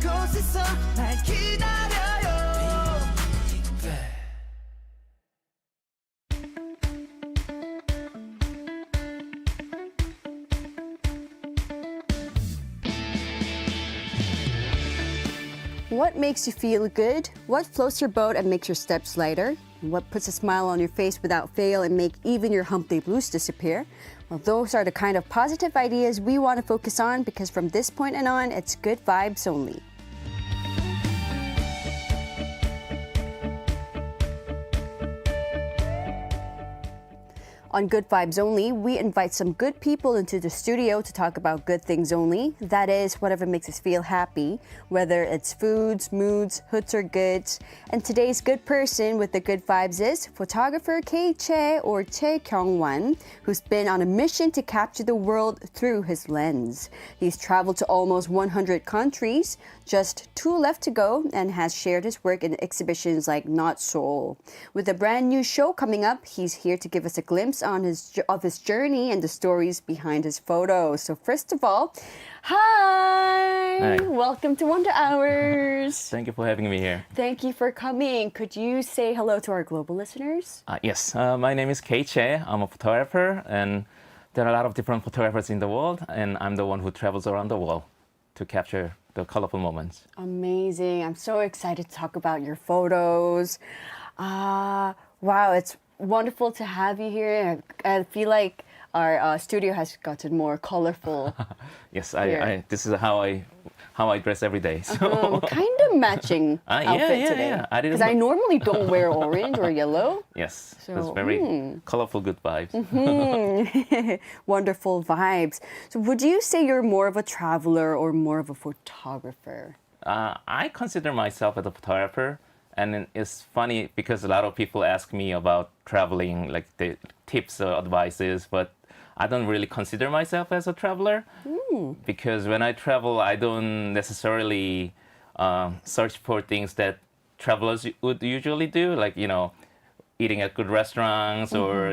이곳에서 날 기다려요. What makes you feel good? What floats your boat and makes your steps lighter? What puts a smile on your face without fail and make even your hump-day blues disappear? Well, those are the kind of positive ideas we want to focus on because from this point and on, it's good vibes only. On Good Vibes Only, we invite some good people into the studio to talk about good things only. That is, whatever makes us feel happy, whether it's foods, moods, hoods, or goods. And today's good person with the good vibes is photographer Chae or Chae Kyung-wan, who's been on a mission to capture the world through his lens. He's traveled to almost 100 countries, just 2 left to go, and has shared his work in exhibitions like Not Seoul. With a brand new show coming up, he's here to give us a glimpse of his journey and the stories behind his photos. So first of all, hi! Welcome to Wonder Hours. Thank you for having me here. Thank you for coming. Could you say hello to our global listeners? Yes, my name is Chae. I'm a photographer, and there are a lot of different photographers in the world, and I'm the one who travels around the world to capture the colorful moments. Amazing. I'm so excited to talk about your photos. Wow, it's wonderful to have you here. I feel like our studio has gotten more colorful. Yes, this is how I dress every day. So Kind of matching outfit today. Yeah. Because I normally don't wear orange or yellow. Yes, So, it's very colorful, good vibes. Wonderful vibes. So would you say you're more of a traveler or more of a photographer? I consider myself as a photographer. And it's funny because a lot of people ask me about traveling, like the tips or advices, but I don't really consider myself as a traveler because when I travel, I don't necessarily search for things that travelers would usually do, like, eating at good restaurants or,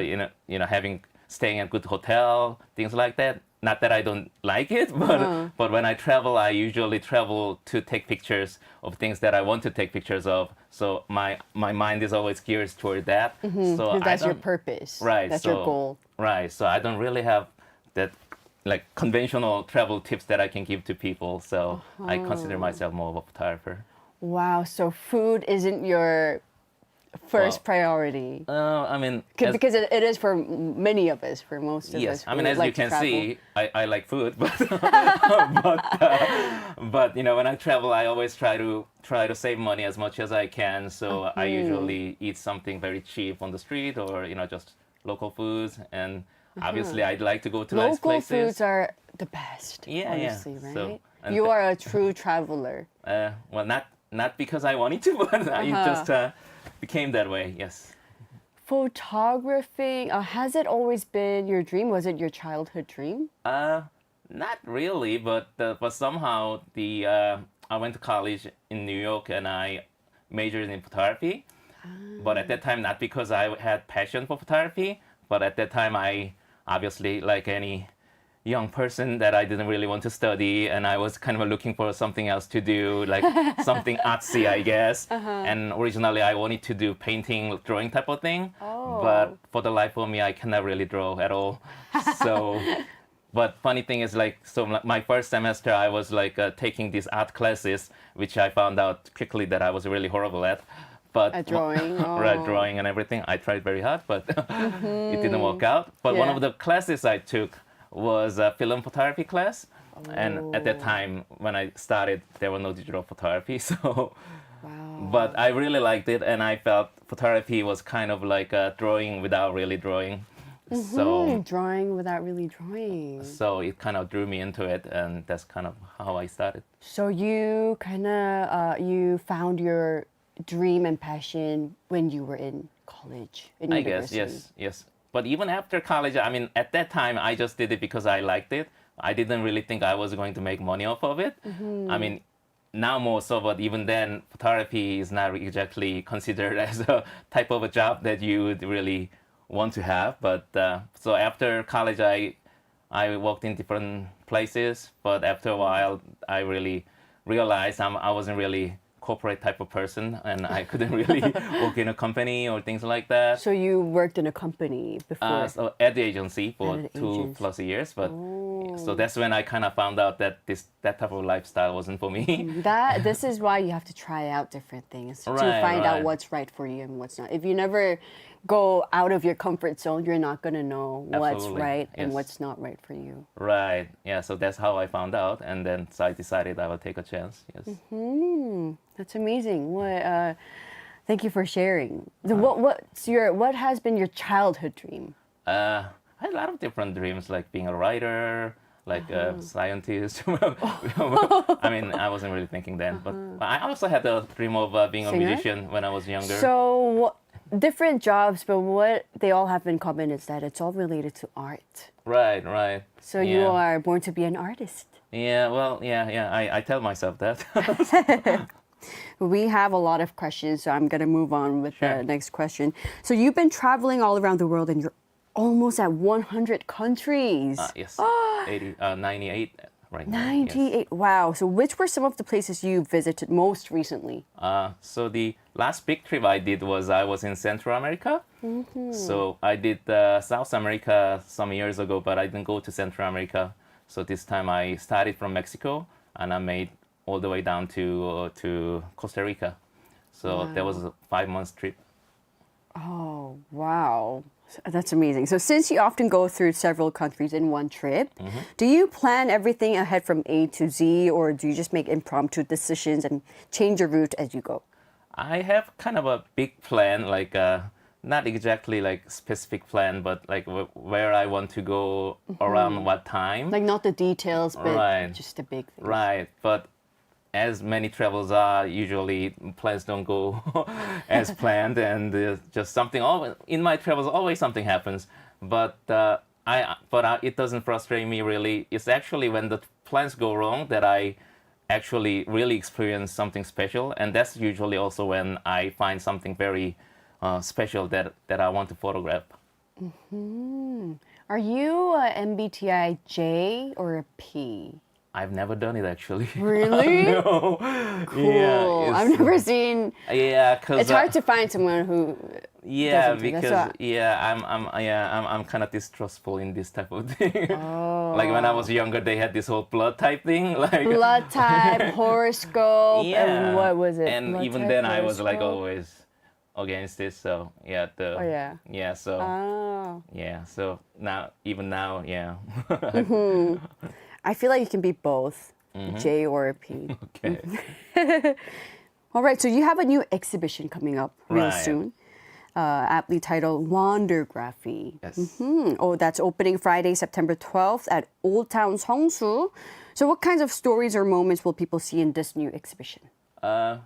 staying at good hotel, things like that. Not that I don't like it, but when I travel, I usually travel to take pictures of things that I want to take pictures of. So my mind is always geared toward that. So That's your purpose. Right. That's your goal. Right. So I don't really have that like conventional travel tips that I can give to people. So I consider myself more of a photographer. Wow. So food isn't your first priority. I mean, because it is for many of us, for most of us. Yes, I mean, as like you can travel. see, I like food, but but when I travel, I always try to save money as much as I can. So I usually eat something very cheap on the street, or just local foods. And obviously, I'd like to go to nice places. Local foods are the best. Yeah, honestly, yeah. right? So, you are a true traveler. Well, not because I wanted to, but it just became that way. Yes. Photographing, has it always been your dream? Was it your childhood dream? Not really, but somehow I went to college in New York and I majored in photography. But at that time, not because I had passion for photography, but at that time I obviously, like any young person, that I didn't really want to study, and I was kind of looking for something else to do, like something artsy, I guess. And originally I wanted to do painting, drawing type of thing, but for the life of me, I cannot really draw at all. So, but funny thing is, my first semester, I was taking these art classes, which I found out quickly that I was really horrible at. But at drawing? Right, drawing and everything. I tried very hard, but it didn't work out. But one of the classes I took was a film photography class. And at that time, when I started, there was no digital photography. So, but I really liked it, and I felt photography was kind of like drawing without really drawing. So drawing without really drawing. So it kind of drew me into it, and that's kind of how I started. So you you found your dream and passion when you were in college, in university. I guess, yes. But even after college, I mean, at that time, I just did it because I liked it. I didn't really think I was going to make money off of it. I mean, now more so, but even then, photography is not exactly considered as a type of a job that you would really want to have. But so after college, I worked in different places. But after a while, I really realized I wasn't really corporate type of person, and I couldn't really work in a company or things like that. So you worked in a company before? So ad agency for Ad 2+ years, but so that's when I kind of found out that that type of lifestyle wasn't for me. This is why you have to try out different things to Right, find out right. what's right for you and what's not. If you never go out of your comfort zone, you're not gonna know what's Absolutely, right and yes. what's not right for you. Right. Yeah. So that's how I found out, and then so I decided I would take a chance. Yes. That's amazing. Thank you for sharing. What has been your childhood dream? I had a lot of different dreams, like being a writer, like a scientist. I mean, I wasn't really thinking then, but I also had a dream of being a Singer? musician when I was younger. So different jobs, but what they all have in common is that it's all related to art. Right. Right. So you Yeah. are born to be an artist. Yeah. Well. Yeah. Yeah. I tell myself that. We have a lot of questions, so I'm going to move on with Sure. the next question. So you've been traveling all around the world and you're almost at 100 countries. Yes. 98 right now. 98. Wow. So which were some of the places you visited most recently? So the last big trip I did was I was in Central America. So I did South America some years ago, but I didn't go to Central America. So this time I started from Mexico and I made all the way down to Costa Rica. So that was a 5 month trip. Oh, wow. That's amazing. So since you often go through several countries in one trip, do you plan everything ahead from A to Z, or do you just make impromptu decisions and change your route as you go? I have kind of a big plan, like not exactly like specific plan, but like where I want to go around what time. Like not the details, but Right. just the big things. Right, but as many travels are, usually plans don't go as planned, and just something. Always in my travels, always something happens. But it doesn't frustrate me really. It's actually when the plans go wrong that I actually really experience something special, and that's usually also when I find something very special that I want to photograph. Are you a MBTI J or a P? I've never done it actually. Really? No. Cool. I've never seen. Yeah, because It's hard to find someone who. Yeah, doesn't do that. because So- I'm kind of distrustful in this type of thing. Like when I was younger, they had this whole blood type thing, like Blood type, horoscope, yeah. and what was it? And Blood even type, then, I was like horoscope? always against this. So yeah, Oh, yeah. yeah. So Oh. yeah, so even now, yeah. I feel like you can be both, J or a P. Okay. All right, so you have a new exhibition coming up real Right. soon, aptly titled Wondergraphy. Yes. Oh, that's opening Friday, September 12th at Old Town Seongsu. So what kinds of stories or moments will people see in this new exhibition?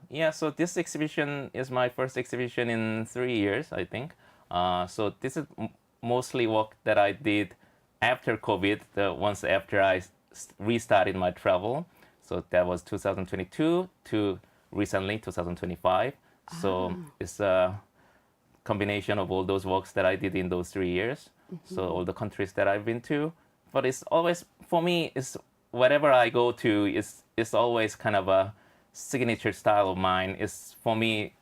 Yeah, so this exhibition is my first exhibition in 3 years, I think. So this is mostly work that I did after COVID, once after I restarted my travel. So that was 2022 to recently 2025. So it's a combination of all those works that I did in those 3 years. So all the countries that I've been to. But it's always, for me, it's wherever I go to, it's always kind of a signature style of mine. Is for me,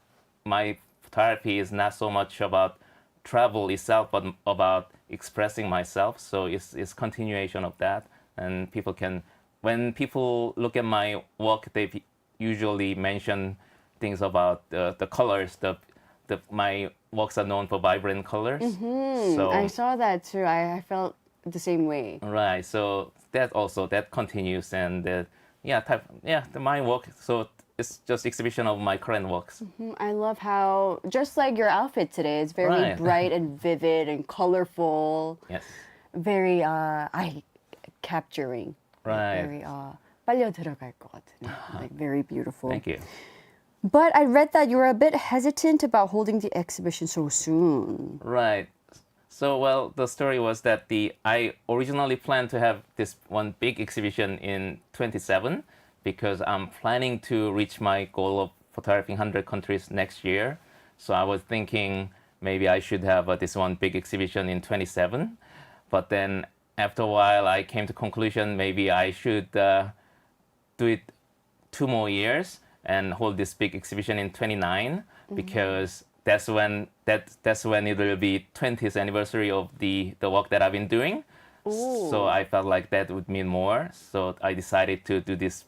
my photography is not so much about travel itself, but about expressing myself. So it's continuation of that. And people can, when people look at my work, they usually mention things about the colors. My works are known for vibrant colors. So I saw that too. I felt the same way. right. So that continues, and my work. So it's just exhibition of my current works. I love how, just like your outfit today, it's very Right. bright and vivid and colorful. Yes. Very eye capturing. Right. Very 빨려 들어갈 것 같은. Like very beautiful. Thank you. But I read that you were a bit hesitant about holding the exhibition so soon. Right. So, well, the story was that I originally planned to have this one big exhibition in 27 because I'm planning to reach my goal of photographing 100 countries next year. So I was thinking maybe I should have this one big exhibition in 27. But then after a while, I came to conclusion maybe I should do it 2 more years and hold this big exhibition in 29 because that's when it will be 20th anniversary of the work that I've been doing. So I felt like that would mean more. So I decided to do this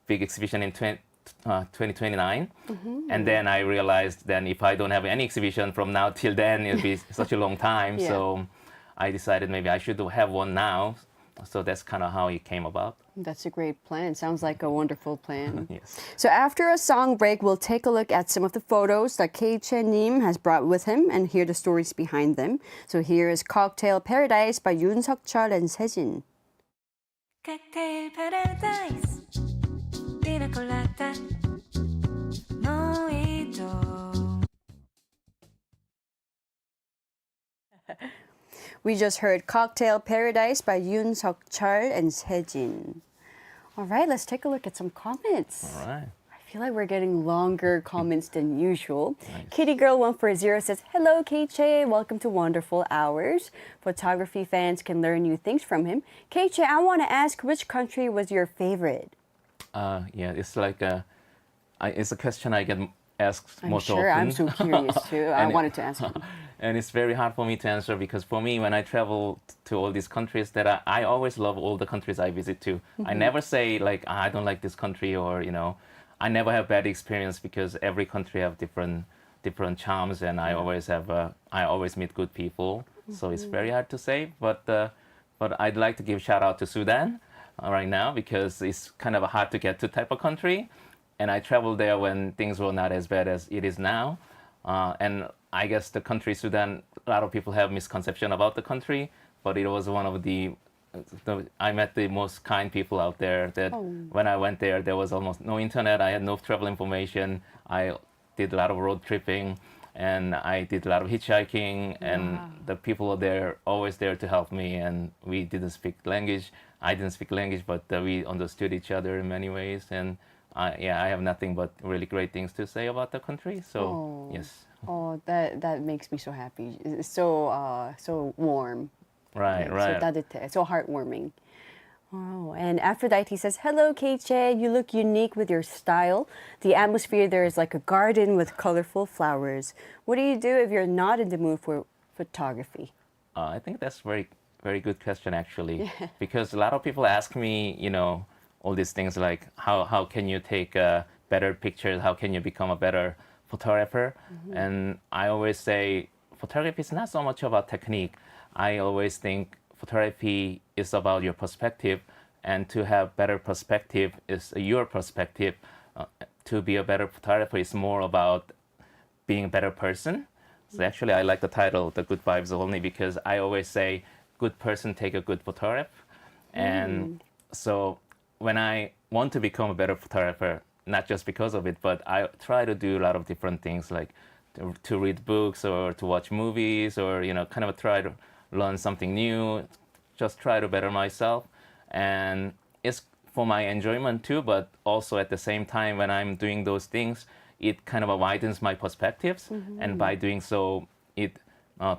big exhibition in 2029. And then I realized then if I don't have any exhibition from now till then, it'll be such a long time. Yeah. So I decided maybe I should have one now. So that's kind of how it came about. That's a great plan. Sounds like a wonderful plan. Yes. So after a song break, we'll take a look at some of the photos that Chae 님 has brought with him and hear the stories behind them. So here is Cocktail Paradise by 윤석철 and 세진. 칵테일 paradise 피나 콜라타 모히또. We just heard Cocktail Paradise by 윤석철 and 세진. All right, let's take a look at some comments. All right. I feel like we're getting longer comments than usual. Kitty Girl 140 says, "Hello, Chae. Welcome to Wonderful Hours. Photography fans can learn new things from him." Chae, I want to ask, which country was your favorite? Yeah, it's like it's a question I get asked I'm most sure. often. I'm so curious too. I wanted to ask you. And it's very hard for me to answer because for me, when I travel to all these countries, that I always love all the countries I visit to. I never say like I don't like this country or I never have bad experience because every country have different charms, and I always meet good people. So it's very hard to say, but I'd like to give shout out to Sudan right now because it's kind of a hard to get to type of country, and I traveled there when things were not as bad as it is now, and I guess the country Sudan, a lot of people have misconception about the country, but it was one of I met the most kind people out there that when I went there was almost no internet, I had no travel information, I did a lot of road tripping, and I did a lot of hitchhiking, and the people were there, always there to help me, and we didn't speak language. I didn't speak language, but we understood each other in many ways, and I have nothing but really great things to say about the country, so yes. Oh, that makes me so happy. It's so warm. Right. So 따뜻해, so heartwarming. Oh, and Aphrodite says, "Hello, Chae. You look unique with your style. The atmosphere there is like a garden with colorful flowers. What do you do if you're not in the mood for photography?" I think that's very, very good question actually, because a lot of people ask me, all these things like how can you take better pictures? How can you become a better photographer? And I always say photography is not so much about technique. I always think photography is about your perspective, and to have better perspective is your perspective. To be a better photographer is more about being a better person. So actually I like the title, The Good Vibes Only, because I always say good person take a good photograph. And so when I want to become a better photographer, not just because of it, but I try to do a lot of different things, like to read books or to watch movies, or kind of try to learn something new, just try to better myself. And it's for my enjoyment too, but also at the same time when I'm doing those things, it kind of widens my perspectives, and by doing so it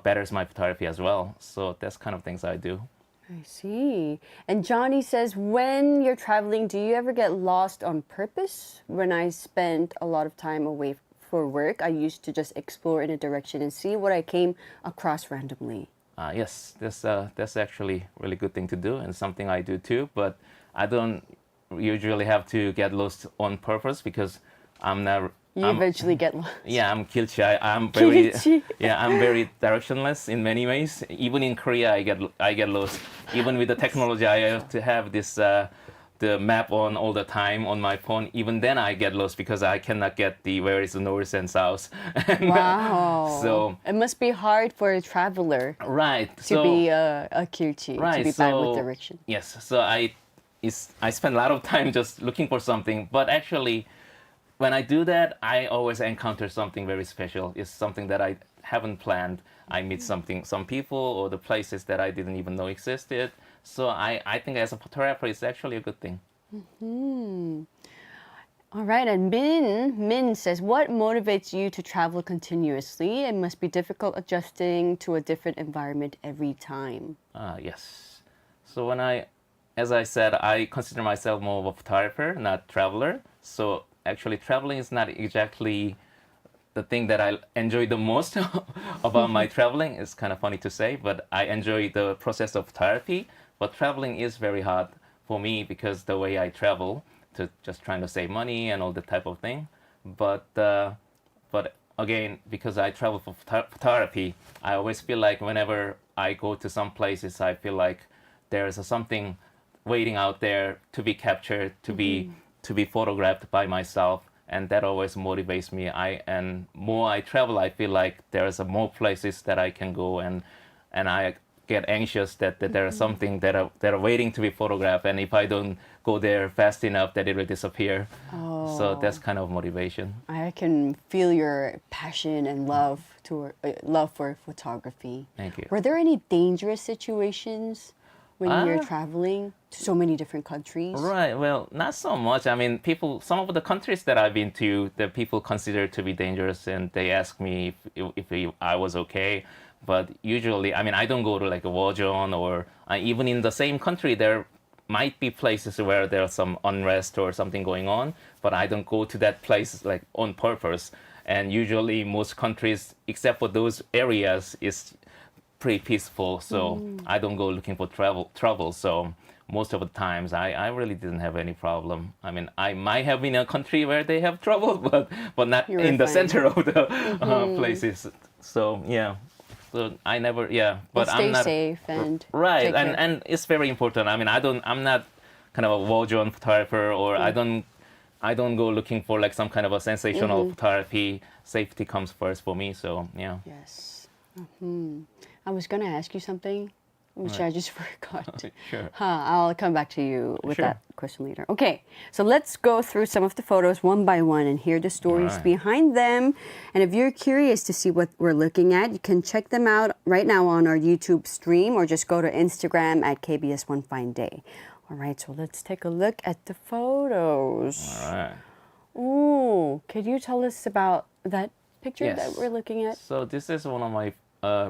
betters my photography as well. So that's kind of things I do. I see. And Johnny says, when you're traveling, do you ever get lost on purpose? When I spent a lot of time away for work, I used to just explore in a direction and see what I came across randomly. Yes, that's actually a really good thing to do, and something I do too, but I don't usually have to get lost on purpose because I'm Eventually get lost. Yeah, I'm guilty. I'm very Guilty. I'm very directionless in many ways. Even in Korea, I get lost. Even with the technology, I have to have this the map on all the time on my phone. Even then, I get lost because I cannot get where is the north and south. Wow. So it must be hard for a traveler right to be a kirchi, to be bad with direction. Yes. So I spend a lot of time just looking for something, but actually, when I do that, I always encounter something very special. It's something that I haven't planned. I meet some people or the places that I didn't even know existed. So I think as a photographer, it's actually a good thing. All right, and Min says, what motivates you to travel continuously? It must be difficult adjusting to a different environment every time. Yes. So as I said, I consider myself more of a photographer, not traveler. So actually, traveling is not exactly the thing that I enjoy the most about my traveling. It's kind of funny to say, but I enjoy the process of therapy. But traveling is very hard for me because the way I travel to just trying to save money and all that type of thing. But again, because I travel for therapy, I always feel like whenever I go to some places, I feel like there is something waiting out there to be captured, to be photographed by myself, and that always motivates me. And more I travel, I feel like there's more places that I can go, and I get anxious that there is something that are waiting to be photographed, and if I don't go there fast enough, that it will disappear. So that's kind of motivation. I can feel your passion and love for photography. Thank you. Were there any dangerous situations when you're traveling to so many different countries? Right. Well, not so much. I mean, some of the countries that I've been to, the people consider to be dangerous, and they ask me if I was okay. But usually, I mean, I don't go to like a war zone, or even in the same country, there might be places where there's some unrest or something going on, but I don't go to that place like on purpose. And usually, most countries, except for those areas, is pretty peaceful. So I don't go looking for trouble. So most of the times, I really didn't have any problem. I mean, I might have been in a country where they have trouble, but not You were in the fine. center of the places. So yeah. So I never, yeah, but Stay I'm not safe and right, take care. and it's very important. I mean, I'm not kind of a war zone photographer, or I don't go looking for like some kind of a sensational photography. Safety comes first for me. So yeah. Yes. I was going to ask you something, which I just forgot. Sure. I'll come back to you with Sure. that question later. Okay, so let's go through some of the photos one by one and hear the stories Right. behind them. And if you're curious to see what we're looking at, you can check them out right now on our YouTube stream, or just go to Instagram at KBS One Fine Day. All right, so let's take a look at the photos. All right. Ooh, could you tell us about that picture Yes. that we're looking at? So this is one of my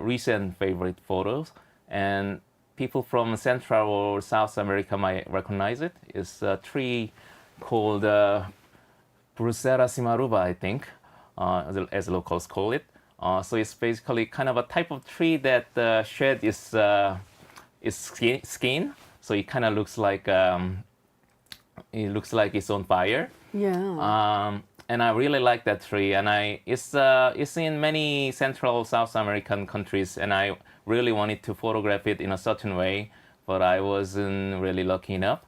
recent favorite photos, and people from Central or South America might recognize it. It's a tree called Brucera cimaruba, I think, as locals call it. So it's basically kind of a type of tree that the shed is skin. So it kind of looks like it's on fire. Yeah. And I really like that tree, and it's in many Central South American countries, and I really wanted to photograph it in a certain way, but I wasn't really lucky enough.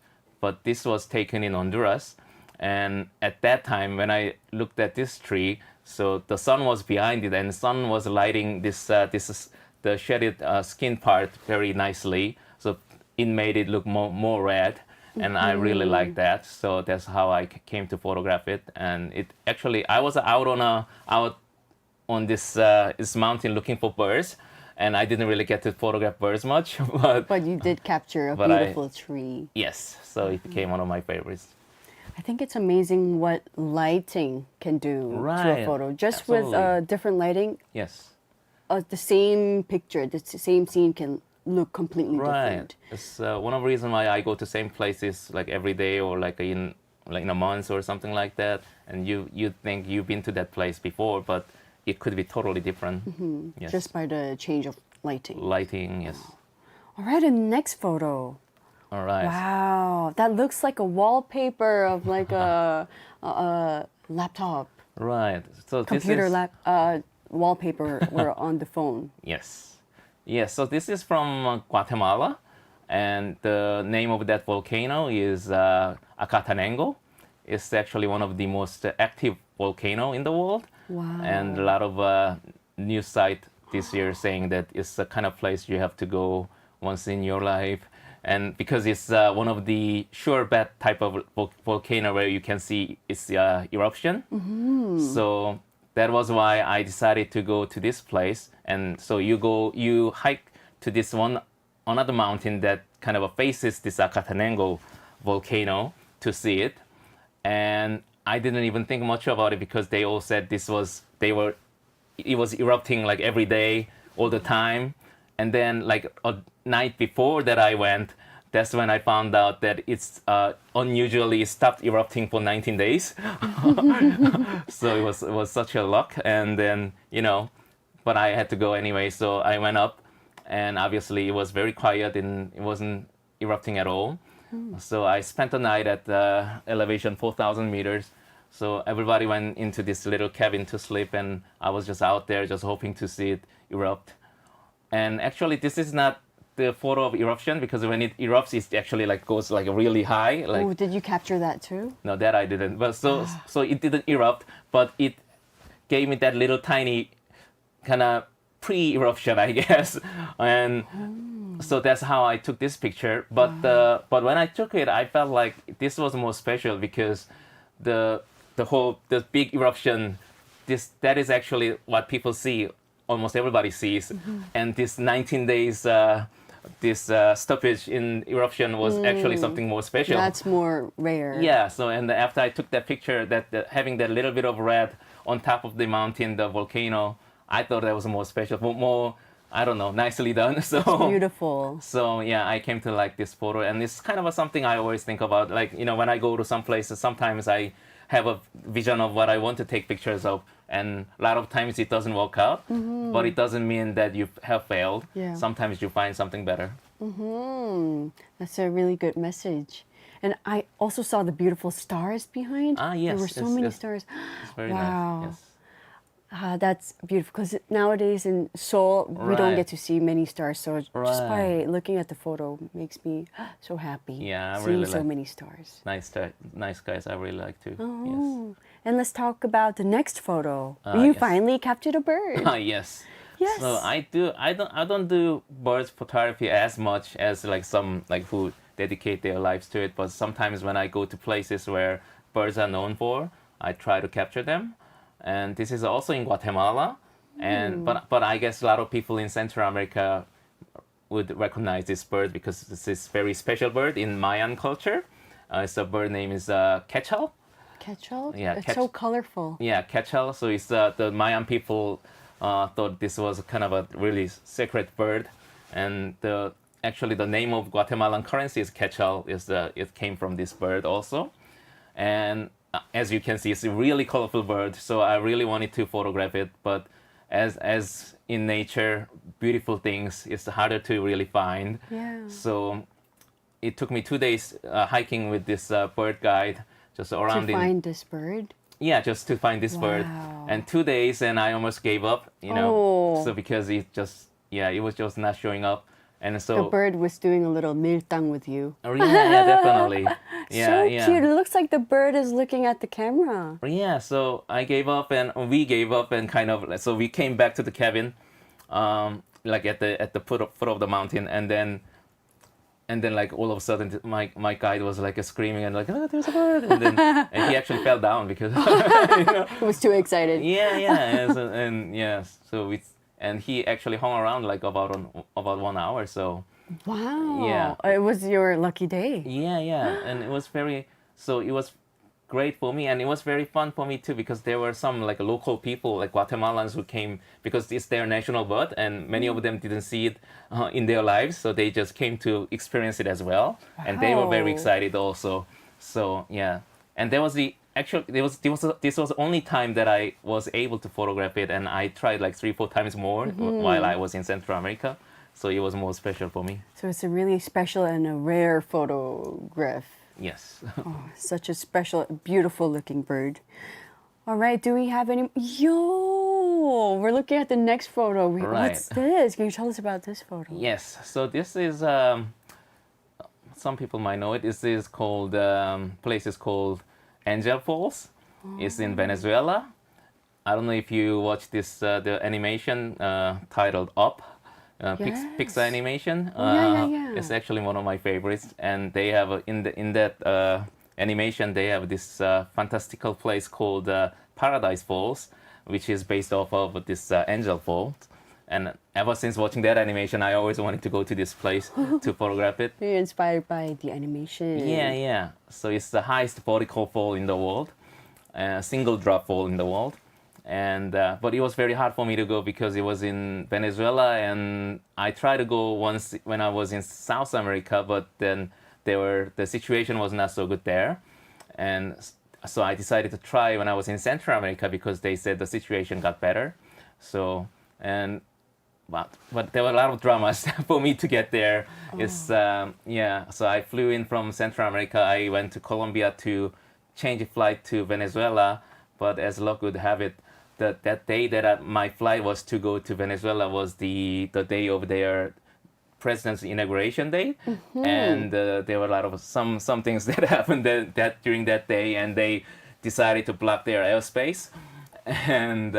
But this was taken in Honduras, and at that time when I looked at this tree, so the sun was behind it, and the sun was lighting the shaded skin part very nicely, so it made it look more red. And I really like that, so that's how I came to photograph it. And it actually, I was out on this mountain looking for birds, and I didn't really get to photograph birds much, But you did capture a But I- beautiful tree. yes, so it became one of my favorites. I think it's amazing what lighting can do to a Right, photo. Just absolutely. with different lighting, Yes, the same picture, the same scene can look completely right. different. It's one of the reasons why I go to same places like every day, or like in a month or something like that. And you think you've been to that place before, but it could be totally different. Yes. Just by the change of lighting. Lighting, yes. All right, and next photo. All right. Wow, that looks like a wallpaper of like a laptop, Right. So computer this is, wallpaper or on the phone. Yes. Yes. So this is from Guatemala, and the name of that volcano is Acatenango. It's actually one of the most active volcano in the world. Wow. And a lot of news site this year saying that it's the kind of place you have to go once in your life. And because it's one of the sure bet type of volcano where you can see its eruption. So that was why I decided to go to this place. And so you hike to this another mountain that kind of faces this Acatenango volcano to see it. And I didn't even think much about it because they all said it was erupting like every day, all the time. And then like a night before that I went, that's when I found out that it's unusually stopped erupting for 19 days. So it was such a luck. And then, but I had to go anyway. So I went up, and obviously it was very quiet and it wasn't erupting at all. So I spent the night at elevation 4,000 meters. So everybody went into this little cabin to sleep, and I was just out there just hoping to see it erupt. And actually, this is not the photo of eruption, because when it erupts, it actually like goes like really high. Like, Oh, did you capture that too? no, that I didn't. But so it didn't erupt, but it gave me that little tiny kind of pre-eruption, I guess. And so that's how I took this picture. But when I took it, I felt like this was more special, because the big eruption, that is actually what people see. Almost everybody sees, and this 19 days, this stoppage in eruption was actually something more special. That's more rare. Yeah. So and after I took that picture, having that little bit of red on top of the mountain, the volcano, I thought that was more special, more, I don't know, nicely done. So Beautiful. So yeah, I came to like this photo, and it's kind of something I always think about. Like, when I go to some places, sometimes I have a vision of what I want to take pictures of, and a lot of times it doesn't work out, but it doesn't mean that you have failed. Yeah. Sometimes you find something better. That's a really good message. And I also saw the beautiful stars behind. Ah, yes, There were so yes, many yes. stars. It's very Wow. nice. Yes. That's beautiful, because nowadays in Seoul, we don't Right. get to see many stars. So just by Right. looking at the photo makes me so happy. Yeah, I seeing really so like- many stars. Nice guys. I really like too. Oh. And let's talk about the next photo. Ah, You yes. finally captured a bird. Yes. Yes. Yes. So I don't do birds photography as much as like some like who dedicate their lives to it. But sometimes when I go to places where birds are known for, I try to capture them. And this is also in Guatemala. And but I guess a lot of people in Central America would recognize this bird, because this is very special bird in Mayan culture. It's a bird name is quechua. Quechua? Yeah, It's so colorful. Yeah, quechua. So it's the Mayan people thought this was kind of a really sacred bird, and actually the name of Guatemalan currency is quechua. It came from this bird also, and as you can see, it's a really colorful bird. So I really wanted to photograph it, but as in nature, beautiful things, it's harder to really find. Yeah. So it took me 2 days hiking with this bird guide just around To find this bird. yeah, just to find this bird. Wow. And 2 days, and I almost gave up, Oh. So because it was just not showing up. And The so, bird was doing a little miltang with you. oh, yeah, definitely. Yeah, So yeah. cute. It looks like the bird is looking at the camera. Yeah, so I gave up, and we gave up, and so we came back to the cabin, like at the foot of the mountain, and then like all of a sudden my guide was like screaming and like, oh, there's a bird, and he actually fell down because He was too excited. yeah, and yes, and he actually hung around like about 1 hour. So Wow. Yeah. It was your lucky day. yeah, and it was great for me, and it was very fun for me too, because there were some like local people like Guatemalans who came because it's their national bird, and many of them didn't see it in their lives, so they just came to experience it as well, and they were very Wow. excited also. So yeah, and this was the only time that I was able to photograph it, and I tried like 3-4 times more while I was in Central America, so it was more special for me. So it's a really special and a rare photograph. Yes. Such a special, beautiful looking bird. All right, do we have any? Yo, we're looking at the next photo. Right. What's this? Can you tell us about this photo? Yes. So this is some people might know it. This is called place is called Angel Falls. It's in Venezuela. I don't know if you watch this the animation titled Up. Yes. Pixar animation. Yeah. It's actually one of my favorites, and they have in that animation they have this fantastical place called Paradise Falls, which is based off of this Angel Falls. And ever since watching that animation, I always wanted to go to this place to photograph it. You're inspired by the animation. Yeah. So it's the highest vertical fall in the world, single drop fall in the world, And but it was very hard for me to go because it was in Venezuela, and I tried to go once when I was in South America, but then the situation was not so good there, and so I decided to try when I was in Central America because they said the situation got better. So and but there were a lot of dramas for me to get there. It's so I flew in from Central America. I went to Colombia to change a flight to Venezuela, but as luck would have it, that day that my flight was to go to Venezuela was the day of their president's inauguration day, and there were a lot of some things that happened that during that day, and they decided to block their airspace, and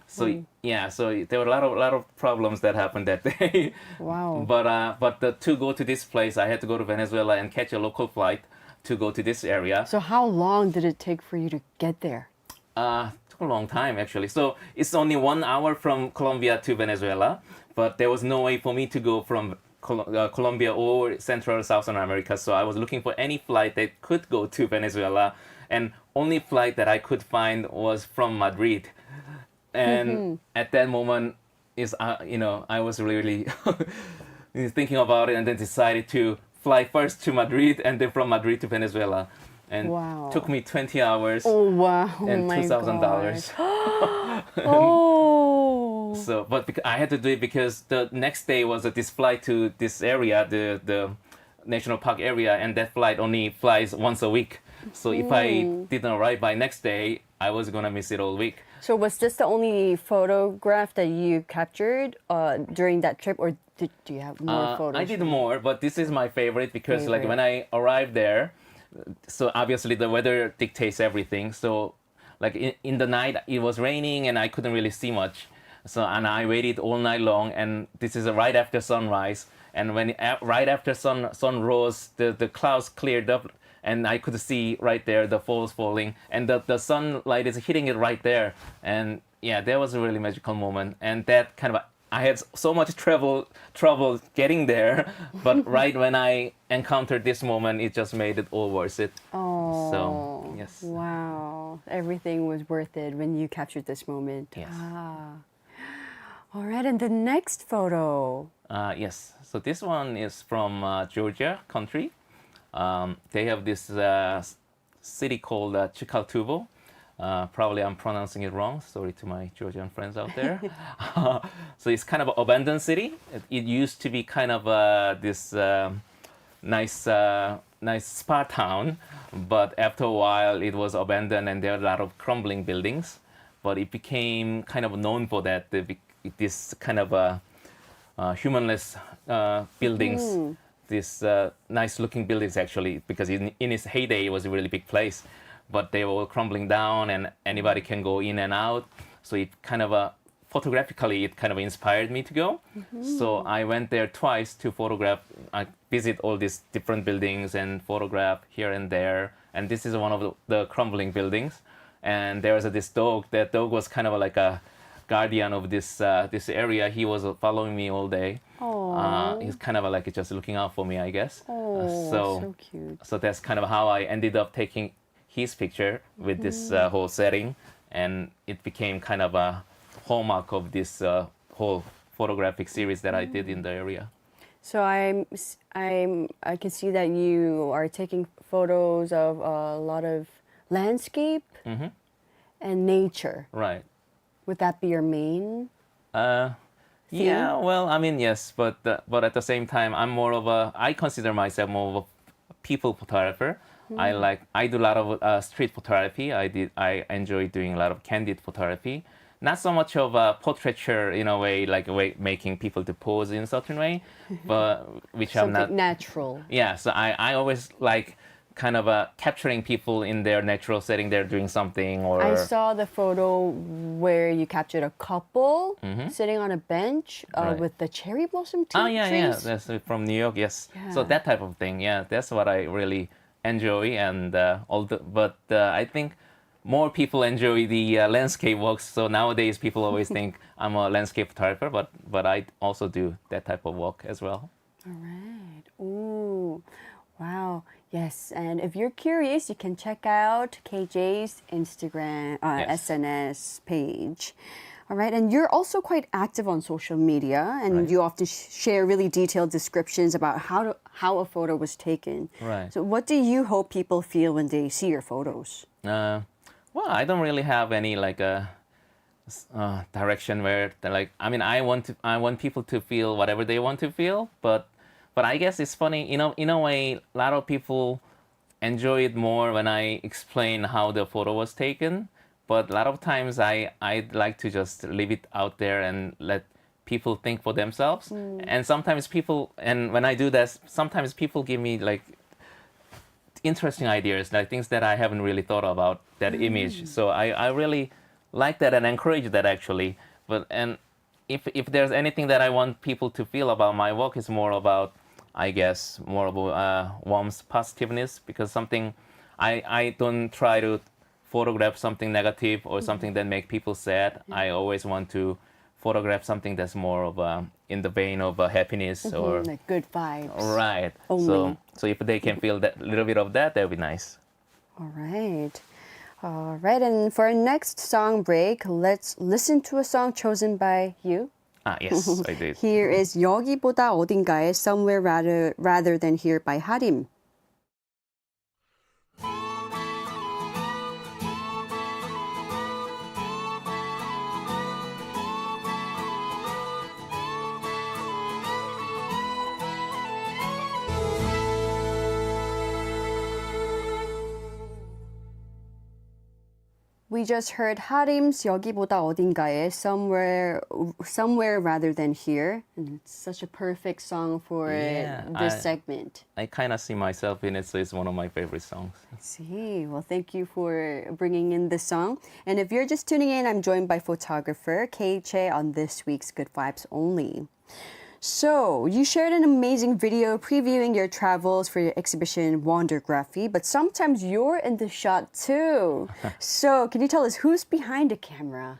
so there were a lot of problems that happened that day. Wow. But to go to this place, I had to go to Venezuela and catch a local flight to go to this area. So how long did it take for you to get there? Took a long time actually. So it's only 1 hour from Colombia to Venezuela, but there was no way for me to go from Colombia or Central or Southern America. So I was looking for any flight that could go to Venezuela, and only flight that I could find was from Madrid. And at that moment, I was really thinking about it, and then decided to fly first to Madrid and then from Madrid to Venezuela. And took me 20 hours and $2,000. Oh. So, but I had to do it because the next day was this flight to this area, the national park area, and that flight only flies once a week. So if I didn't arrive by next day, I was gonna miss it all week. So was this the only photograph that you captured during that trip, or do you have more photos? I did more, but this is my favorite because like when I arrived there, so obviously the weather dictates everything. So like in the night it was raining and I couldn't really see much. So and I waited all night long, and this is right after sunrise. And when right after sun rose, the clouds cleared up, and I could see right there the falls falling, and the sunlight is hitting it right there. And yeah, that was a really magical moment. And that kind of, I had so much trouble getting there, but right when I encountered this moment, it just made it all worth it. Oh, so yes. Wow, everything was worth it when you captured this moment. Yes. All right, and the next photo. Yes, so this one is from Georgia country. They have this city called Chicaltubo. Probably I'm pronouncing it wrong. Sorry to my Georgian friends out there. So it's kind of an abandoned city. It used to be kind of this nice spa town, but after a while it was abandoned and there are a lot of crumbling buildings. But it became kind of known for that. This kind of humanless buildings. This nice looking buildings actually, because in its heyday it was a really big place, but they were all crumbling down and anybody can go in and out. So it kind of photographically it kind of inspired me to go. So I went there twice to photograph. I visit all these different buildings and photograph here and there. And this is one of the crumbling buildings. And there was this dog. That dog was kind of like a guardian of this area. He was following me all day. He's kind of like just looking out for me, I guess. So cute. So that's kind of how I ended up taking his picture with this whole setting, and it became kind of a hallmark of this whole photographic series that I did in the area. So I can see that you are taking photos of a lot of landscape and nature. Right. Would that be your main? Yeah, well, I mean, yes, but at the same time, I consider myself more of a people photographer. I do a lot of street photography. I enjoy doing a lot of candid photography. Not so much of a portraiture in a way, like making people to pose in a certain way, but which I'm not. Something natural. Yeah, so I always like kind of capturing people in their natural setting. They're doing something, or I saw the photo where you captured a couple sitting on a bench Right. with the cherry blossom Oh yeah, trees. that's from New York. Yes, Yeah. so that type of thing. Yeah, that's what I really enjoy, and I think more people enjoy the landscape walks. So nowadays, people always think I'm a landscape photographer, but I also do that type of walk as well. All right. Ooh, wow. Yes, and if you're curious, you can check out KJ's Instagram, Yes. SNS page. All right, and you're also quite active on social media, and Right. you often share really detailed descriptions about how a photo was taken. Right. So, what do you hope people feel when they see your photos? Well, I don't really have any like direction where they're like. I mean, I want people to feel whatever they want to feel, but I guess it's funny. In a way, a lot of people enjoy it more when I explain how the photo was taken. But a lot of times I'd like to just leave it out there and let people think for themselves. And sometimes when I do that, sometimes people give me like interesting ideas, like things that I haven't really thought about that image. So I really like that and encourage that actually. And if there's anything that I want people to feel about my work, is more about, I guess, more about warmth, positiveness, because I don't try to photograph something negative or something that make people sad. I always want to photograph something that's more of in the vein of happiness or Like good vibes. right. Only. So if they can feel that little bit of that, that'd be nice. All right. All right, and for our next song break, let's listen to a song chosen by you. Yes, I did. Here is 여기보다 어딘가에 Somewhere Rather Than Here by Hyerim. We just heard Hyerim's 여기보다 어딘가에 Somewhere Rather Than Here. And it's such a perfect song for Yeah, this segment. I kind of see myself in it, so it's one of my favorite songs. See, well, thank you for bringing in this song. And if you're just tuning in, I'm joined by photographer Chae on this week's Good Vibes Only. So, you shared an amazing video previewing your travels for your exhibition Wondergraphy, but sometimes you're in the shot too. So, can you tell us who's behind the camera?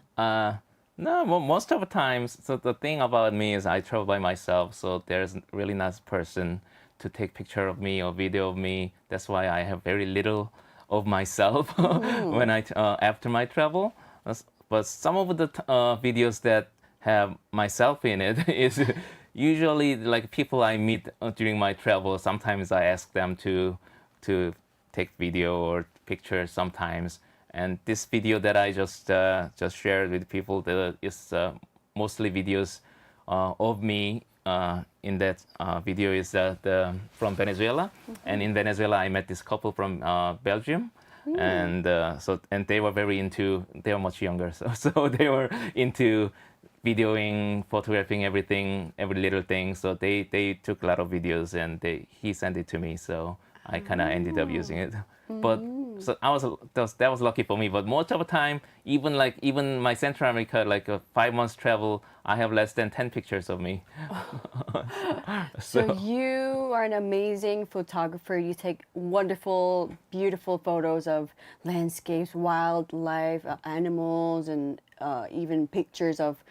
No, most of the times. So the thing about me is I travel by myself, so there's really not a person to take picture of me or video of me. That's why I have very little of myself when after my travel. But some of the videos that have myself in it is usually like people I meet during my travel. Sometimes I ask them to take video or pictures sometimes. And this video that I just shared with people is mostly videos of me. In that video is from Venezuela, and in Venezuela I met this couple from Belgium, and they were they were much younger, so they were into videoing, photographing everything, every little thing. So they took a lot of videos, and he sent it to me. So I kind of ended up using it. But so that was lucky for me. But most of the time, even my Central America, like a 5 months travel, I have less than 10 pictures of me. So you are an amazing photographer. You take wonderful, beautiful photos of landscapes, wildlife, animals, and even pictures of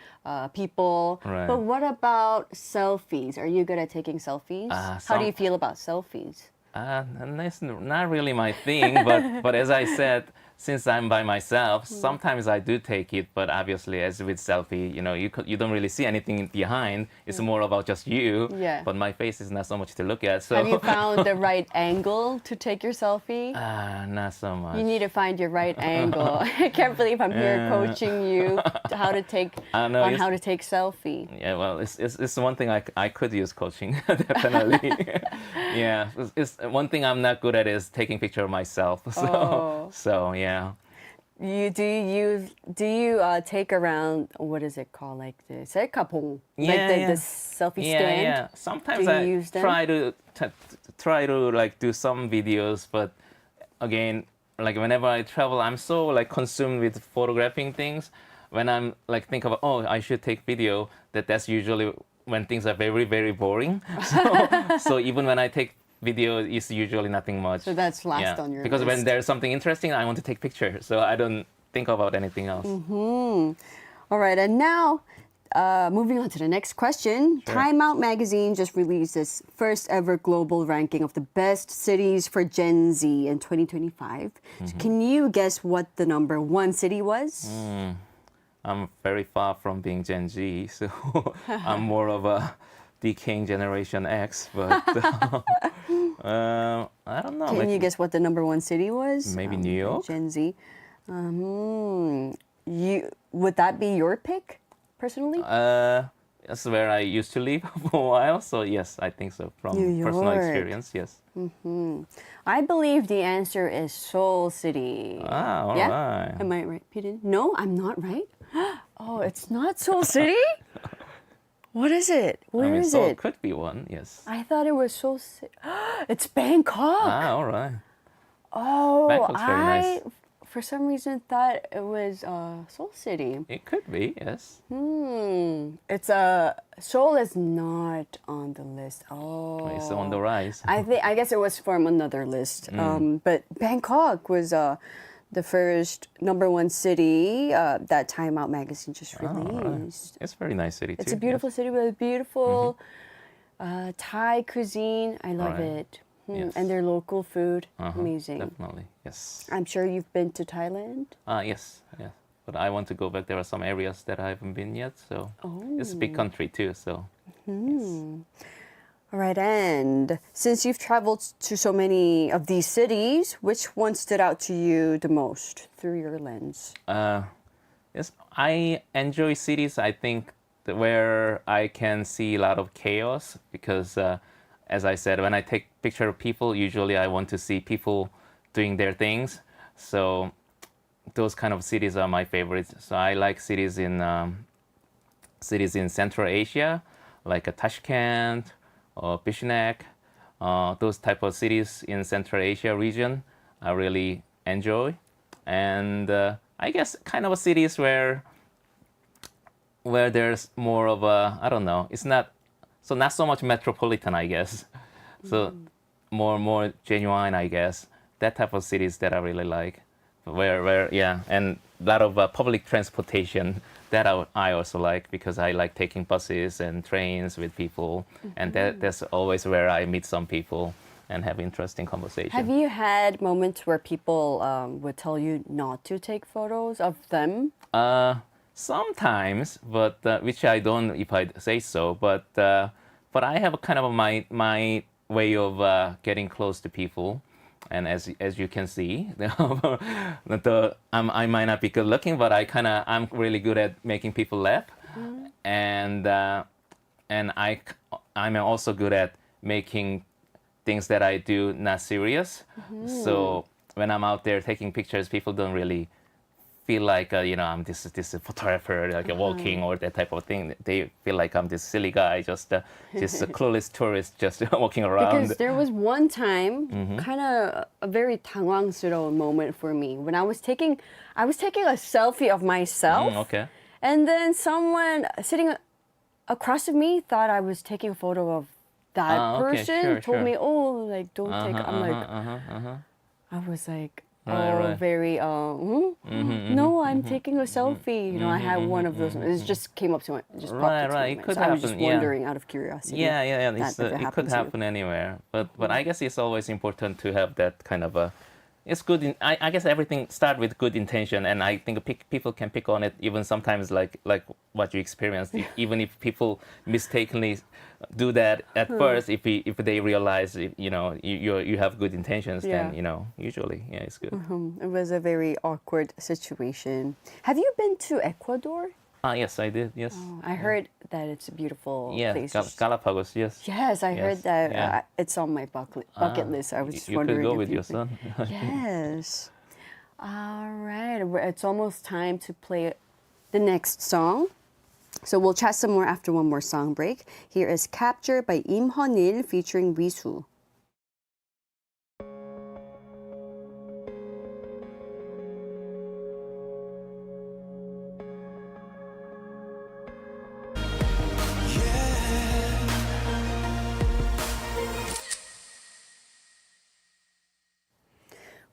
people. Right. But what about selfies? Are you good at taking selfies? How do you feel about selfies? And that's not really my thing, but as I said, since I'm by myself, sometimes I do take it. But obviously, as with selfie, you don't really see anything behind. It's more about just you. Yeah. But my face is not so much to look at. So Have you found the right angle to take your selfie? not so much. You need to find your right angle. I can't believe I'm here coaching you how to take selfie. Yeah, well, it's one thing I could use coaching, definitely. Yeah, it's one thing I'm not good at is taking picture of myself. So yeah. Do you take around, what is it called, like the 셀카봉, Yeah, like yeah. the selfie stand? Yeah. Sometimes Do you I use them? try to like do some videos, but again, like whenever I travel, I'm so like consumed with photographing things. When I'm like think about I should take video, that's usually when things are very, very boring. So even when I take video, it's usually nothing much. So that's last on your because list. when there's something interesting, I want to take picture. So I don't think about anything else. All right, and now moving on to the next question. Sure. Time Out magazine just released its first ever global ranking of the best cities for Gen Z in 2025. So can you guess what the number one city was? I'm very far from being Gen Z, so I'm more of a decaying Generation X. But I don't know. Can you guess what the number one city was? Maybe New York? Gen Z. Would that be your pick, personally? That's where I used to live for a while. So yes, I think so. From New personal York. experience, yes. I believe the answer is Seoul City. Ah, all yeah? right. Am I right, Peter? No, I'm not right. Oh, it's not Seoul City? What is it? Where is Seoul it? could be one, yes. I thought it was Seoul City. It's Bangkok. Ah, all right. Oh, Bangkok's very nice. for some reason thought it was Seoul City. It could be, yes. It's Seoul is not on the list. Oh, It's on the rise. I guess it was from another list. But Bangkok was the first number one city that Time Out magazine just released. It's a very nice city too. It's a beautiful city with a beautiful Thai cuisine. I love Right. it. Yes. And their local food, amazing. Definitely, yes. I'm sure you've been to Thailand. Yes. But I want to go back. There are some areas that I haven't been yet, so it's a big country too. So All right, and since you've traveled to so many of these cities, which one stood out to you the most through your lens? yes, I enjoy cities. I think where I can see a lot of chaos because, as I said, when I take picture of people, usually I want to see people doing their things. So those kind of cities are my favorites. So I like cities in Central Asia, like Tashkent or Bishkek. Those type of cities in Central Asia region, I really enjoy. And I guess kind of cities where there's more of a, I don't know, it's not so much metropolitan, I guess. So more genuine, I guess. That type of cities that I really like. Where and a lot of public transportation that I also like because I like taking buses and trains with people, and that's always where I meet some people and have interesting conversation. Have you had moments where people would tell you not to take photos of them? Sometimes, but which I don't if I say so. But I have a kind of my way of getting close to people. And as you can see, I might not be good looking, but I'm really good at making people laugh, and I'm also good at making things that I do not serious. So when I'm out there taking pictures, people don't really feel like I'm this photographer like walking or that type of thing. They feel like I'm this silly guy, just a clueless tourist just walking around. Because there was one time, kind of a very 당황스러운 moment for me when I was taking a selfie of myself. Okay. And then someone sitting across of me thought I was taking a photo of that okay, person. sure, Told sure. me, oh, like don't take. I'm like, I was like, Right. very. No, I'm taking a selfie. I had one of those. It just came up to my. It just popped up to my It mind. could So I was happen. just wondering out of curiosity. Yeah. That ever It could happened to you. happen anywhere, but I guess it's always important to have that kind of a. It's good. I guess everything start with good intention, and I think people can pick on it even sometimes, like what you experienced. Even if people mistakenly do that at first, if they realize you have good intentions, then usually it's good. It was a very awkward situation. Have you been to Ecuador? Yes, I did. Yes. I heard that it's a beautiful place. Galapagos. Yes. Yes, I heard Yes, that yeah. It's on my bucket list. I was just You wondering could go if with you've your been- son. Yes. All right. It's almost time to play the next song. So we'll chat some more after one more song break. Here is Capture by Im Hyunil featuring Wisu.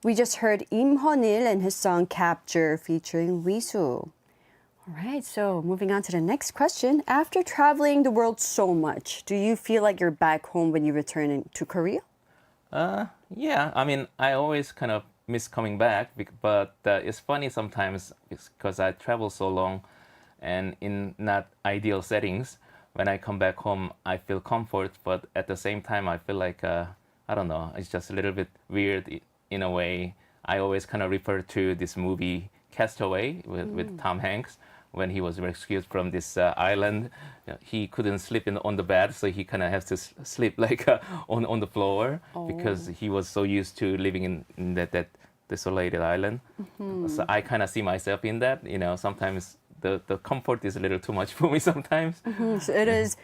We just heard Im Hyunil and his song Capture featuring Wisu. All right, so moving on to the next question. After traveling the world so much, do you feel like you're back home when you return to Korea? Yeah, I mean, I always kind of miss coming back, but it's funny sometimes because I travel so long and in not ideal settings. When I come back home, I feel comfort, but at the same time, I feel like, I don't know, it's just a little bit weird in a way. I always kind of refer to this movie Castaway with Tom Hanks. When he was rescued from this island, he couldn't sleep on the bed, so he kind of has to sleep like on the floor because he was so used to living in that desolated island. So I kind of see myself in that. You know, sometimes the comfort is a little too much for me sometimes. So it is,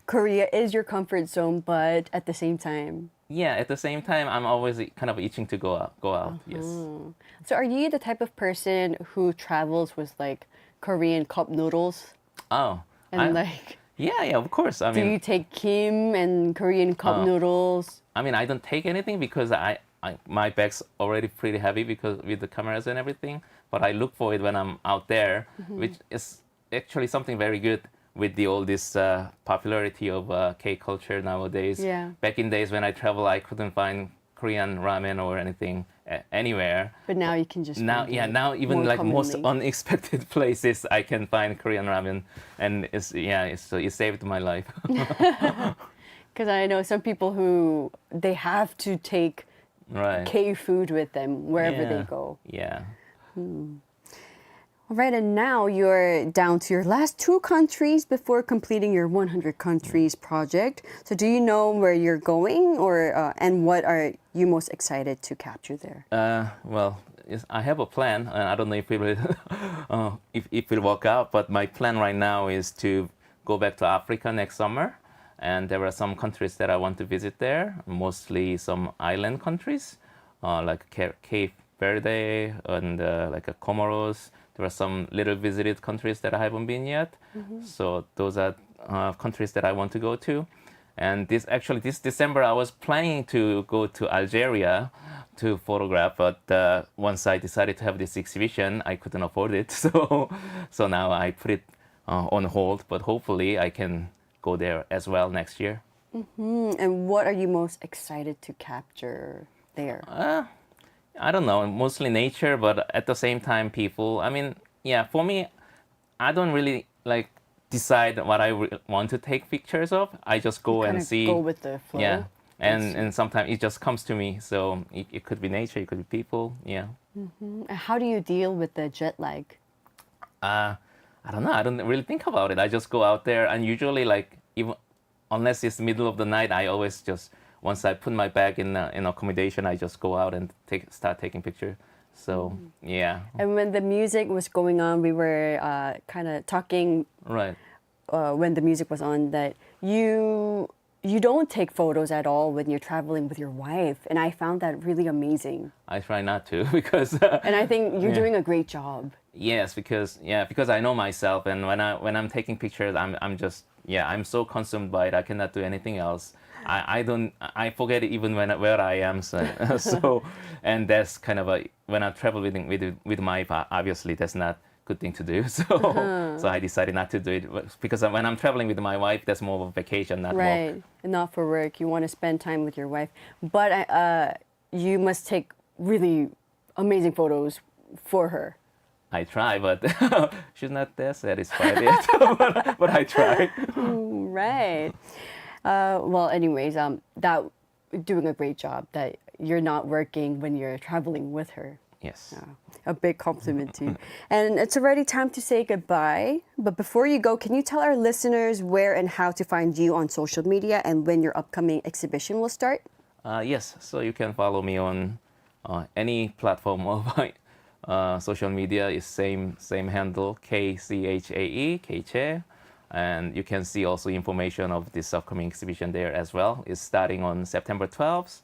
Korea is your comfort zone, but at the same time. Yeah, at the same time, I'm always kind of itching to go out. Yes. So are you the type of person who travels with like Korean cup noodles? Oh. And like, yeah, of course. I do mean, you take kim and Korean cup noodles? I mean, I don't take anything because my bag's already pretty heavy because with the cameras and everything. But I look for it when I'm out there, which is actually something very good with all this popularity of K culture nowadays. Yeah. Back in days when I travel, I couldn't find Korean ramen or anything anywhere. But now you can just Now, find yeah, it now even more like most commonly. unexpected places, I can find Korean ramen, and it saved my life. Because I know some people who they have to take Right. K food with them wherever they Yeah. go. Yeah. All right, and now you're down to your last 2 countries before completing your 100 countries project. So do you know where you're going, or and what are you most excited to capture there? Well, I have a plan, and I don't know if it will, if it will work out. But my plan right now is to go back to Africa next summer, and there are some countries that I want to visit there. Mostly some island countries, like Cape Verde and like Comoros. There are some little visited countries that I haven't been yet. So those are countries that I want to go to. And this December, I was planning to go to Algeria to photograph, but once I decided to have this exhibition, I couldn't afford it. So now I put it on hold, but hopefully I can go there as well next year. And what are you most excited to capture there? I don't know, mostly nature, but at the same time, people. I mean, yeah, for me, I don't really like decide what I want to take pictures of. I just go Kind and of see. go with the flow. Yeah, and sometimes it just comes to me. So it could be nature, it could be people. Yeah. How do you deal with the jet lag? I don't know. I don't really think about it. I just go out there, and usually, like, even unless it's middle of the night, I always just once I put my bag in accommodation, I just go out and start taking pictures. So yeah. And when the music was going on, we were kind of talking Right. when the music was on that you don't take photos at all when you're traveling with your wife, and I found that really amazing. I try not to because. And I think you're doing a great job. Yes, because I know myself, and when I'm taking pictures, I'm so consumed by it. I cannot do anything else. I forget it even where I am. So and that's kind of when I travel with my wife, obviously that's not good thing to do. So I decided not to do it because when I'm traveling with my wife, that's more of a vacation, not Right, work. and not for work. You want to spend time with your wife, but you must take really amazing photos for her. I try, but she's not that satisfied yet. but I try. Right. Well, anyways, that doing a great job. That you're not working when you're traveling with her. Yes. A big compliment to you. And it's already time to say goodbye. But before you go, can you tell our listeners where and how to find you on social media and when your upcoming exhibition will start? Yes. So you can follow me on any platform of my social media. Is same handle KCHAE Chae. And you can see also information of this upcoming exhibition there as well. It's starting on September 12th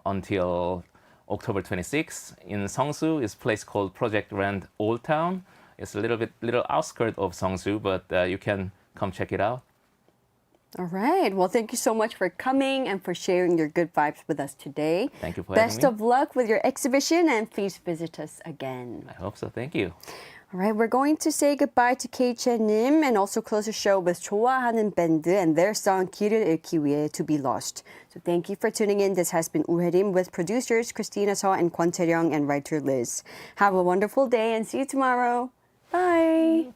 until October 26th in Seongsu. It's a place called Project Rent Old Town. It's a little outskirt of Seongsu, but you can come check it out. All right. Well, thank you so much for coming and for sharing your good vibes with us today. Thank you for having me. Best of luck with your exhibition, and please visit us again. I hope so. Thank you. All right, we're going to say goodbye to Chae and also close the show with 좋아하는 밴드 and their song 길을 잃기 위해 To Be Lost. So thank you for tuning in. This has been Hyerim with producers Christina Seo and Kwon Tae-ryung and writer Liz. Have a wonderful day and see you tomorrow. Bye.